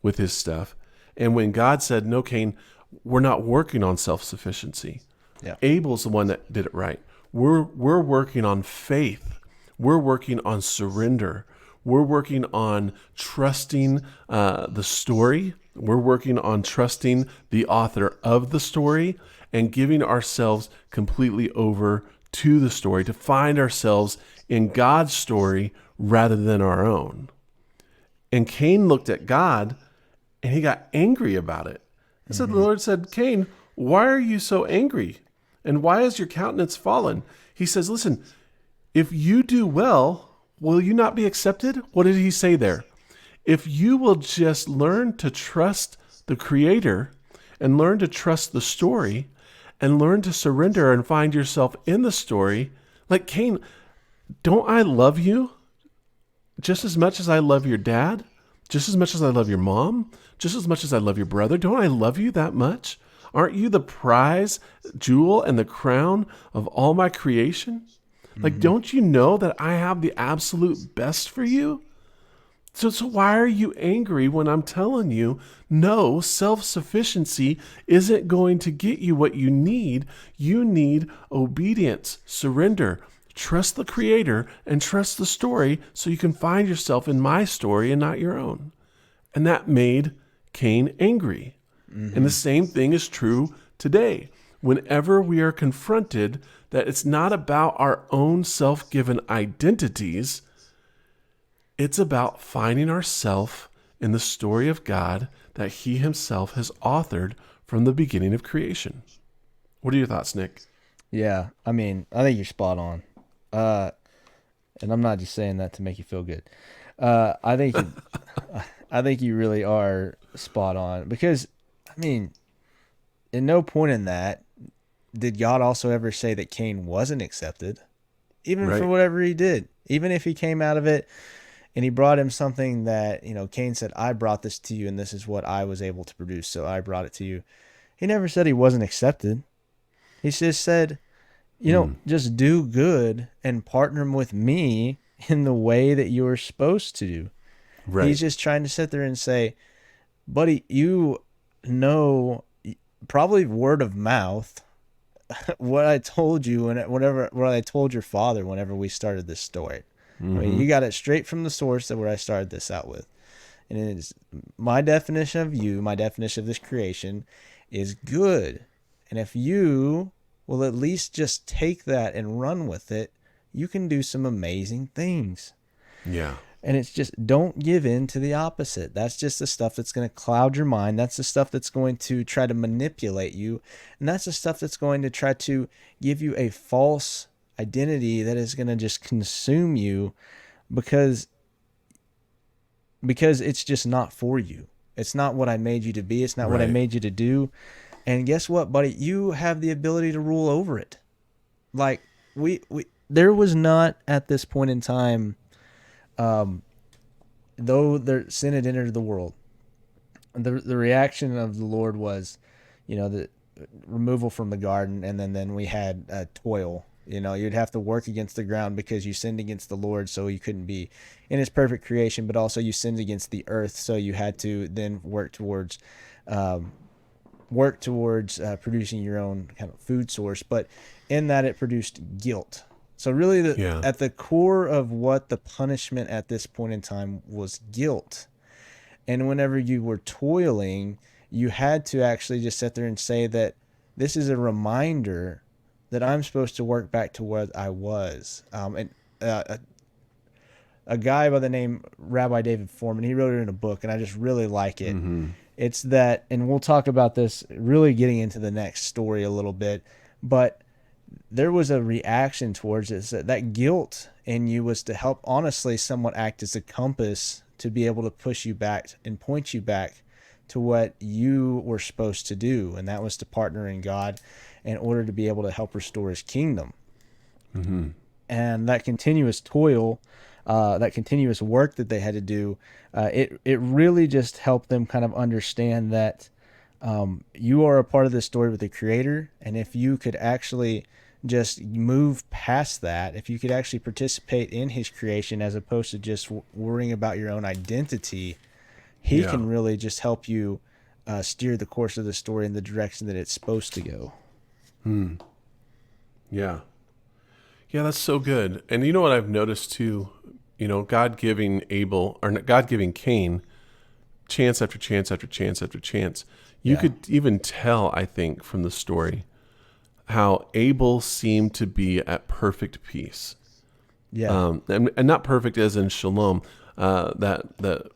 [SPEAKER 1] with his stuff, and when God said, "No, Cain, we're not working on self-sufficiency," Abel's the one that did it right. We're working on faith. We're working on surrender. We're working on trusting the story. We're working on trusting the author of the story and giving ourselves completely over to the story to find ourselves in God's story rather than our own. And Cain looked at God and he got angry about it. And so the Lord said, Cain, why are you so angry? And why is your countenance fallen? He says, listen, if you do well, will you not be accepted? What did he say there? If you will just learn to trust the Creator and learn to trust the story and learn to surrender and find yourself in the story, like Cain, don't I love you just as much as I love your dad? Just as much as I love your mom? Just as much as I love your brother? Don't I love you that much? Aren't you the prize jewel and the crown of all my creation? Like, don't you know that I have the absolute best for you? So why are you angry when I'm telling you, no, self-sufficiency isn't going to get you what you need. You need obedience, surrender, trust the Creator, and trust the story so you can find yourself in my story and not your own. And that made Cain angry. And the same thing is true today. Whenever we are confronted that it's not about our own self-given identities, it's about finding ourselves in the story of God that He Himself has authored from the beginning of creation. What are your thoughts, Nick?
[SPEAKER 2] Yeah, I mean, I think you're spot on. And I'm not just saying that to make you feel good. I think I think you really are spot on because, I mean, at no point in that did God also ever say that Cain wasn't accepted, even for
[SPEAKER 1] Right.
[SPEAKER 2] whatever he did. Even if he came out of it and he brought him something that, Cain said, I brought this to you and this is what I was able to produce, so I brought it to you. He never said he wasn't accepted. He just said, just do good and partner with me in the way that you were supposed to do.
[SPEAKER 1] Right.
[SPEAKER 2] He's just trying to sit there and say, buddy, you know, probably word of mouth, what I told you what I told your father whenever we started this story. I mean, you got it straight from the source that where I started this out with. And it is my definition of you, my definition of this creation is good. And if you will at least just take that and run with it, you can do some amazing things.
[SPEAKER 1] Yeah.
[SPEAKER 2] And it's just don't give in to the opposite. That's just the stuff that's going to cloud your mind. That's the stuff that's going to try to manipulate you. And that's the stuff that's going to try to give you a false identity that is going to just consume you because it's just not for you. It's not what I made you to be. It's not what I
[SPEAKER 1] Right.
[SPEAKER 2] made you to do. And guess what, buddy? You have the ability to rule over it. Like there was not at this point in time, though their sin had entered the world, the reaction of the Lord was, the removal from the garden, and then we had toil. You'd have to work against the ground because you sinned against the Lord, so you couldn't be in His perfect creation. But also you sinned against the earth, so you had to then work towards producing your own kind of food source. But in that, it produced guilt. So really,
[SPEAKER 1] Yeah.
[SPEAKER 2] at the core of what the punishment at this point in time was guilt. And whenever you were toiling, you had to actually just sit there and say that this is a reminder that I'm supposed to work back to what I was. A guy by the name Rabbi David Foreman, he wrote it in a book, and I just really like it. It's that, and we'll talk about this really getting into the next story a little bit, but there was a reaction towards it. That guilt in you was to help, honestly, somewhat act as a compass to be able to push you back and point you back to what you were supposed to do, and that was to partner in God in order to be able to help restore His kingdom. And that continuous toil, that continuous work that they had to do, it really just helped them kind of understand that you are a part of this story with the Creator, and if you could actually just move past that, if you could actually participate in His creation as opposed to just worrying about your own identity, He
[SPEAKER 1] Yeah.
[SPEAKER 2] can really just help you steer the course of the story in the direction that it's supposed to go.
[SPEAKER 1] Yeah. Yeah, that's so good. And you know what I've noticed too? God giving Abel, or God giving Cain chance after chance after chance after chance. You
[SPEAKER 2] Yeah.
[SPEAKER 1] could even tell, I think, from the story how Abel seemed to be at perfect peace.
[SPEAKER 2] Yeah.
[SPEAKER 1] And not perfect as in shalom, that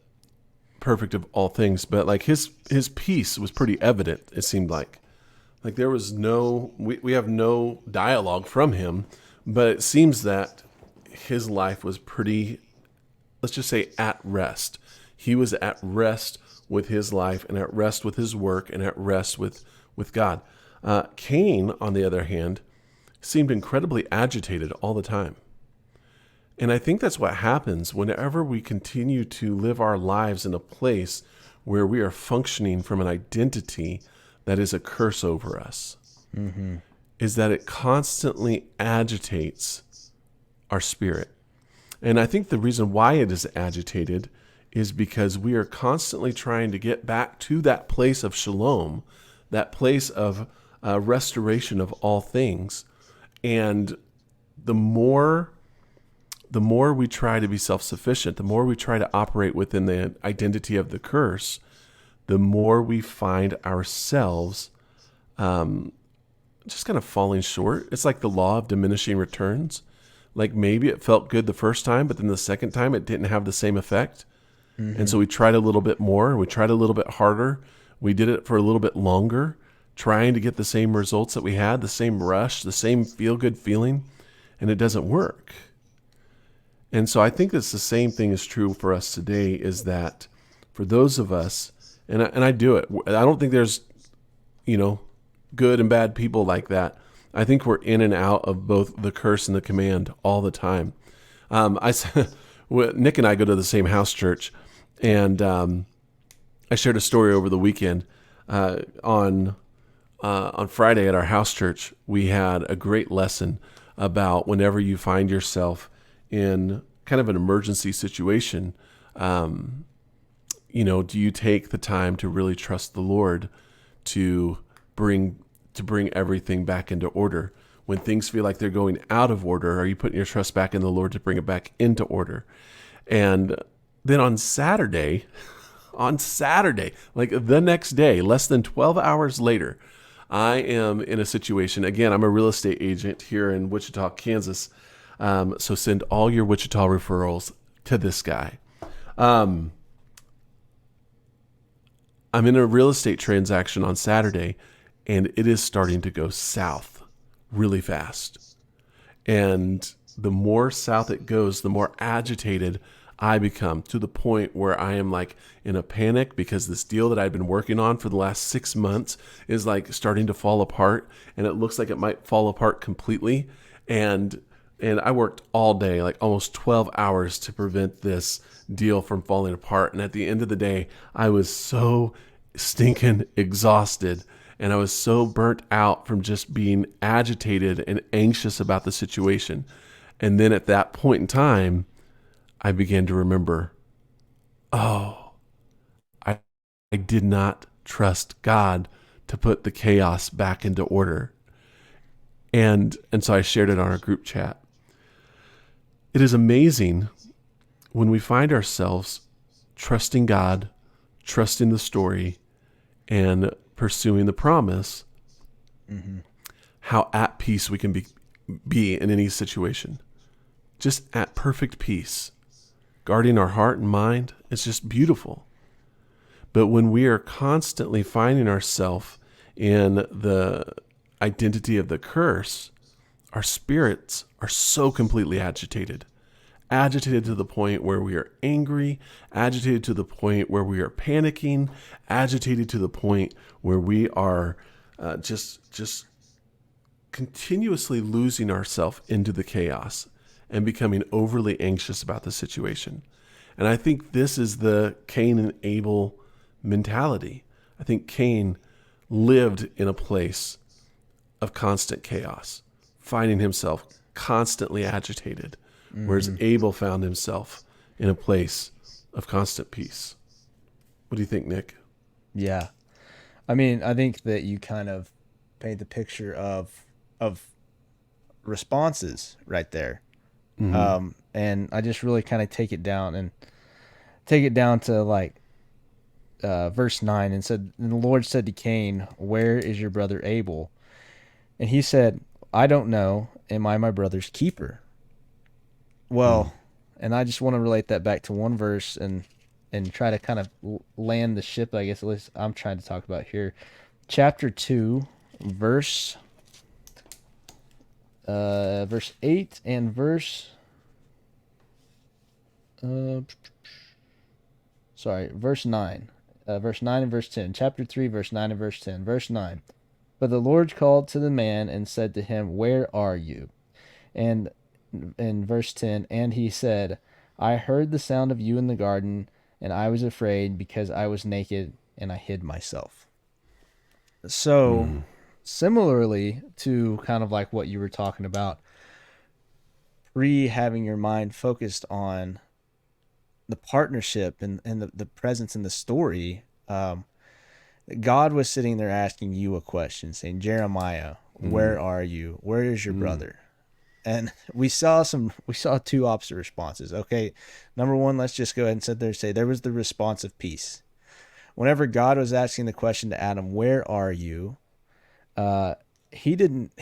[SPEAKER 1] perfect of all things, but like his peace was pretty evident. It seemed like there was no we have no dialogue from him, but it seems that his life was pretty, let's just say, at rest. He was at rest with his life and at rest with his work and at rest with God. Cain, on the other hand, seemed incredibly agitated all the time. And I think that's what happens whenever we continue to live our lives in a place where we are functioning from an identity that is a curse over us,
[SPEAKER 2] Mm-hmm.
[SPEAKER 1] is that it constantly agitates our spirit. And I think the reason why it is agitated is because we are constantly trying to get back to that place of shalom, that place of restoration of all things. And the more the more we try to be self-sufficient, the more we try to operate within the identity of the curse, the more we find ourselves just kind of falling short. It's like the law of diminishing returns. Like maybe it felt good the first time, but then the second time it didn't have the same effect. And
[SPEAKER 2] Mm-hmm.
[SPEAKER 1] so we tried a little bit more, we tried a little bit harder, we did it for a little bit longer, trying to get the same results that we had, the same rush, the same feel good feeling, and it doesn't work. And so I think it's the same thing is true for us today, is that for those of us, and I do it, I don't think there's, you know, good and bad people like that. I think we're in and out of both the curse and the command all the time. I Nick and I go to the same house church, and I shared a story over the weekend. On Friday at our house church, we had a great lesson about whenever you find yourself in kind of an emergency situation, do you take the time to really trust the Lord to bring bring everything back into order? When things feel like they're going out of order, are you putting your trust back in the Lord to bring it back into order? And then on Saturday, like the next day, less than 12 hours later, I am in a situation. Again, I'm a real estate agent here in Wichita, Kansas. So send all your Wichita referrals to this guy. Um, I'm in a real estate transaction on Saturday, and it is starting to go south really fast. And the more south it goes, the more agitated I become, to the point where I am like in a panic because this deal that I've been working on for the last 6 months is like starting to fall apart, and it looks like it might fall apart completely. And I worked all day, like almost 12 hours, to prevent this deal from falling apart. And at the end of the day, I was so stinking exhausted, and I was so burnt out from just being agitated and anxious about the situation. And then at that point in time, I began to remember, oh, I, I did not trust God to put the chaos back into order. And so I shared it on our group chat. It is amazing when we find ourselves trusting God, trusting the story, and pursuing the promise,
[SPEAKER 2] Mm-hmm.
[SPEAKER 1] how at peace we can be in any situation. Just at perfect peace, guarding our heart and mind. It's just beautiful. But when we are constantly finding ourselves in the identity of the curse, our spirits are so completely agitated to the point where we are angry, agitated to the point where we are panicking, agitated to the point where we are just continuously losing ourselves into the chaos and becoming overly anxious about the situation. And I think this is the Cain and Abel mentality. I think Cain lived in a place of constant chaos, finding himself constantly agitated, whereas
[SPEAKER 2] Mm-hmm.
[SPEAKER 1] Abel found himself in a place of constant peace. What do you think, Nick?
[SPEAKER 2] Yeah. I mean, I think that you kind of paint the picture of responses right there.
[SPEAKER 1] Mm-hmm.
[SPEAKER 2] And I just really kind of take it down to like verse 9 and said, and the Lord said to Cain, "Where is your brother Abel?" And he said, "I don't know. Am I my brother's keeper?" Well, and I just want to relate that back to one verse and try to kind of land the ship, I guess, at least I'm trying to talk about here. Chapter 2, verse verse 8 and uh verse 9. Verse 9 and verse 10. Chapter 3, verse 9 and verse 10. Verse 9. But the Lord called to the man and said to him, "Where are you?" And in verse 10, and he said, "I heard the sound of you in the garden, and I was afraid because I was naked and I hid myself." So,
[SPEAKER 1] Mm-hmm.
[SPEAKER 2] similarly to kind of like what you were talking about, pre having your mind focused on the partnership and the presence in the story, God was sitting there asking you a question, saying, "Jeremiah,
[SPEAKER 1] Mm-hmm.
[SPEAKER 2] where are you? Where is your
[SPEAKER 1] Mm-hmm.
[SPEAKER 2] brother?" And we saw two opposite responses. Okay, number one, let's just go ahead and sit there and say there was the response of peace. Whenever God was asking the question to Adam, "Where are you?" Uh, he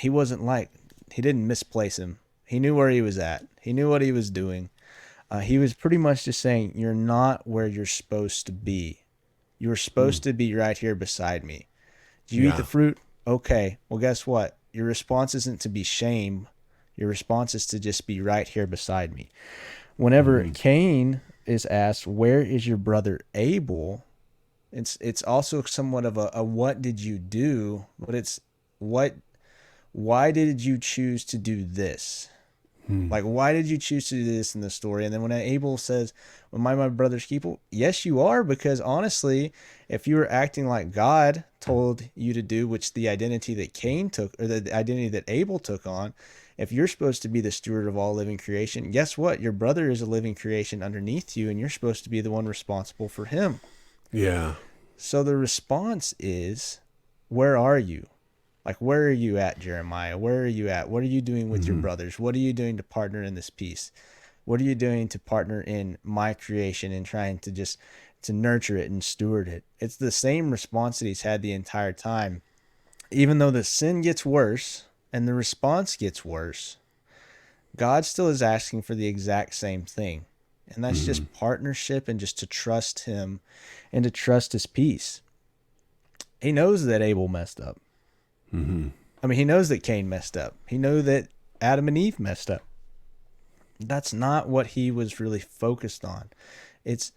[SPEAKER 2] wasn't like he didn't misplace him. He knew where he was at. He knew what he was doing. He was pretty much just saying, "You're not where you're supposed to be. You're supposed to be right here beside me. Did you eat the
[SPEAKER 1] Yeah.
[SPEAKER 2] fruit? Okay. Well, guess what? Your response isn't to be shame. Your response is to just be right here beside me." Whenever
[SPEAKER 1] Mm-hmm.
[SPEAKER 2] Cain is asked, "Where is your brother Abel?" It's also somewhat of a what did you do, but it's what why did you choose to do this? Like, why did you choose to do this in the story? And then when Abel says, "Am I my brother's keeper?" Yes, you are, because honestly, if you were acting like God told you to do, which the identity that Cain took, or the identity that Abel took on, if you're supposed to be the steward of all living creation, guess what? Your brother is a living creation underneath you, and you're supposed to be the one responsible for him.
[SPEAKER 1] Yeah.
[SPEAKER 2] So the response is, "Where are you?" Like, where are you at, Jeremiah? Where are you at? What are you doing with your
[SPEAKER 1] Mm-hmm.
[SPEAKER 2] brothers? What are you doing to partner in this peace? What are you doing to partner in my creation and trying to just to nurture it and steward it? It's the same response that he's had the entire time. Even though the sin gets worse and the response gets worse, God still is asking for the exact same thing. And that's
[SPEAKER 1] Mm-hmm.
[SPEAKER 2] just partnership and just to trust him and to trust his peace. He knows that Abel messed up.
[SPEAKER 1] Mm-hmm.
[SPEAKER 2] I mean, he knows that Cain messed up. He knows that Adam and Eve messed up. That's not what he was really focused on. It's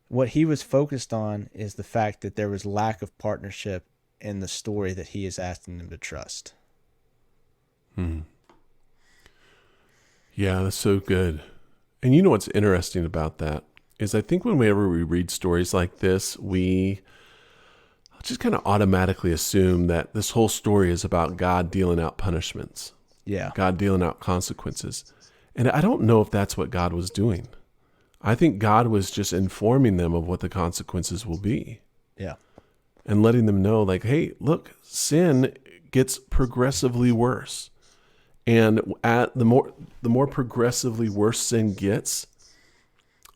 [SPEAKER 2] what he was focused on is the fact that there was lack of partnership in the story that he is asking them to trust.
[SPEAKER 1] Mm-hmm. Yeah, that's so good. And you know what's interesting about that is I think whenever we read stories like this, we just kind of automatically assume that this whole story is about God dealing out punishments,
[SPEAKER 2] Yeah.
[SPEAKER 1] God dealing out consequences. And I don't know if that's what God was doing. I think God was just informing them of what the consequences will be
[SPEAKER 2] Yeah.
[SPEAKER 1] and letting them know, like, hey, look, sin gets progressively worse. And at the more progressively worse sin gets,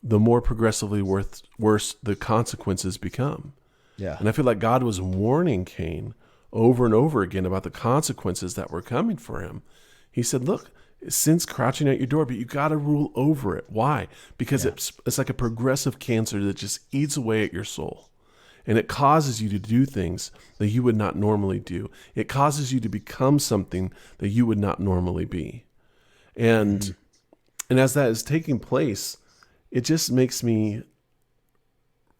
[SPEAKER 1] the more progressively worse the consequences become.
[SPEAKER 2] Yeah.
[SPEAKER 1] And I feel like God was warning Cain over and over again about the consequences that were coming for him. He said, look, sin's crouching at your door, but you got to rule over it. Why? Because
[SPEAKER 2] Yeah.
[SPEAKER 1] it's like a progressive cancer that just eats away at your soul. And it causes you to do things that you would not normally do. It causes you to become something that you would not normally be.
[SPEAKER 2] Mm-hmm.
[SPEAKER 1] And as that is taking place, it just makes me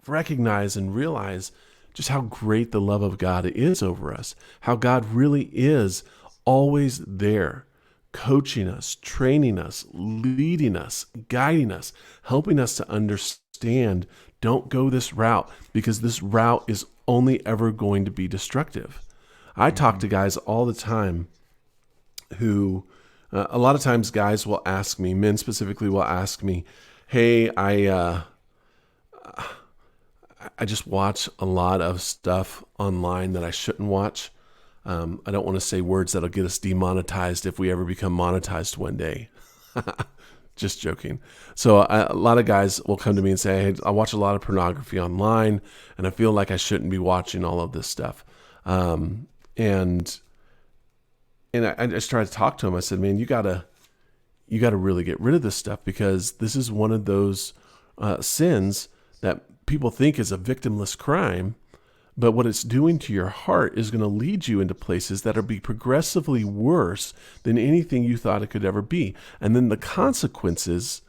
[SPEAKER 1] recognize and realize just how great the love of God is over us, how God really is always there, coaching us, training us, leading us, guiding us, helping us to understand, don't go this route because this route is only ever going to be destructive. I talk
[SPEAKER 2] Mm-hmm.
[SPEAKER 1] to guys all the time who, a lot of times guys will ask me, men specifically will ask me, hey, I just watch a lot of stuff online that I shouldn't watch. I don't want to say words that'll get us demonetized if we ever become monetized one day. Just joking. So a lot of guys will come to me and say, hey, I watch a lot of pornography online, and I feel like I shouldn't be watching all of this stuff. And I just tried to talk to him. I said, man, you gotta really get rid of this stuff, because this is one of those sins that people think is a victimless crime. But what it's doing to your heart is going to lead you into places that will be progressively worse than anything you thought it could ever be. And then the consequences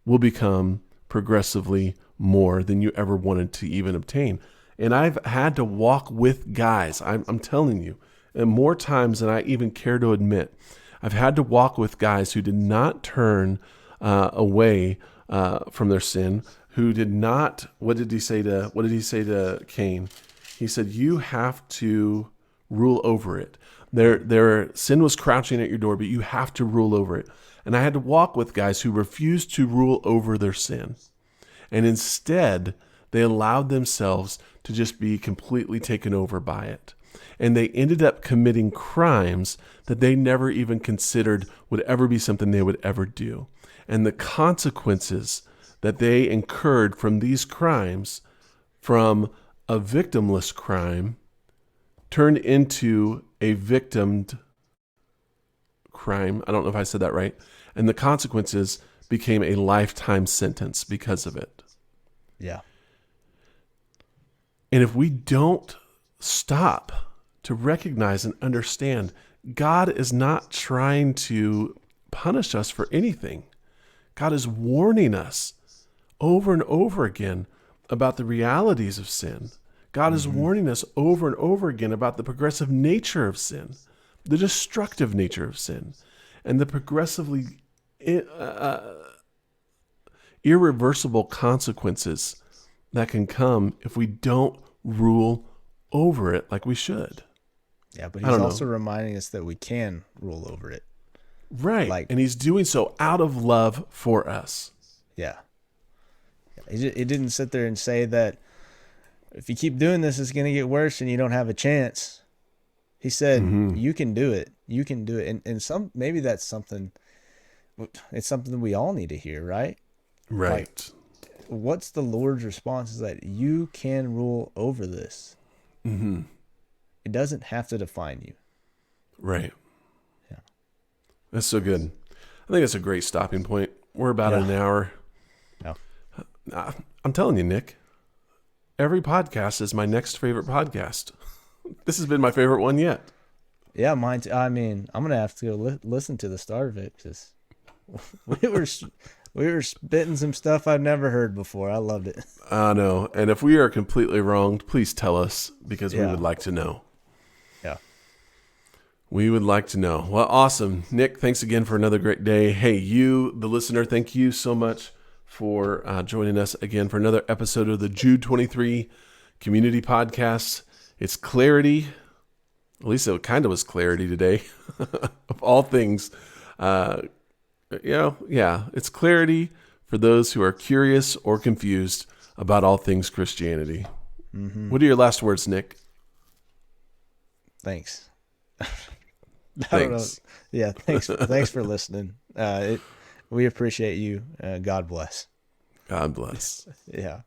[SPEAKER 1] will become progressively more than you ever wanted to even obtain. And I've had to walk with guys, I'm telling you, and more times than I even care to admit. I've had to walk with guys who did not turn away from their sin, who did not, what did he say to Cain? He said, you have to rule over it. Their sin was crouching at your door, but you have to rule over it. And I had to walk with guys who refused to rule over their sin. And instead, they allowed themselves to just be completely taken over by it. And they ended up committing crimes that they never even considered would ever be something they would ever do. And the consequences that they incurred from these crimes, from a victimless crime, turned into a victimed crime. I don't know if I said that right. And the consequences became a lifetime sentence because of it.
[SPEAKER 2] Yeah.
[SPEAKER 1] And if we don't stop to recognize and understand, God is not trying to punish us for anything. God is warning us over and over again about the realities of sin. God is warning us over and over again about the progressive nature of sin, the destructive nature of sin, and the progressively irreversible consequences that can come if we don't rule over it like we should.
[SPEAKER 2] Yeah, but he's also reminding us that we can rule over it.
[SPEAKER 1] Right. And he's doing so out of love for us.
[SPEAKER 2] Yeah. He didn't sit there and say that if you keep doing this, it's going to get worse and you don't have a chance. He said, you can do it. You can do it. And maybe that's something, it's something we all need to hear, right?
[SPEAKER 1] Right.
[SPEAKER 2] Like, what's the Lord's response is that you can rule over this.
[SPEAKER 1] Mm-hmm.
[SPEAKER 2] It doesn't have to define you.
[SPEAKER 1] Right.
[SPEAKER 2] Yeah.
[SPEAKER 1] That's so good. I think it's a great stopping point. We're about an hour.
[SPEAKER 2] Yeah.
[SPEAKER 1] I'm telling you, Nick, every podcast is my next favorite podcast. This has been my favorite one yet.
[SPEAKER 2] Yeah, mine too. I mean, I'm going to have to go listen to the start of it, because we were spitting some stuff I've never heard before. I loved it.
[SPEAKER 1] I know. And if we are completely wronged, please tell us, because we would like to know.
[SPEAKER 2] Yeah.
[SPEAKER 1] We would like to know. Well, awesome. Nick, thanks again for another great day. Hey, you, the listener, thank you so much for joining us again for another episode of the Jude 23 Community Podcast. It's clarity. At least it kind of was clarity today of all things. It's clarity for those who are curious or confused about all things Christianity. Mm-hmm. What are your last words, Nick?
[SPEAKER 2] Thanks.
[SPEAKER 1] Thanks.
[SPEAKER 2] Yeah, thanks. Thanks for listening. We appreciate you. God bless.
[SPEAKER 1] God bless.
[SPEAKER 2] Yeah.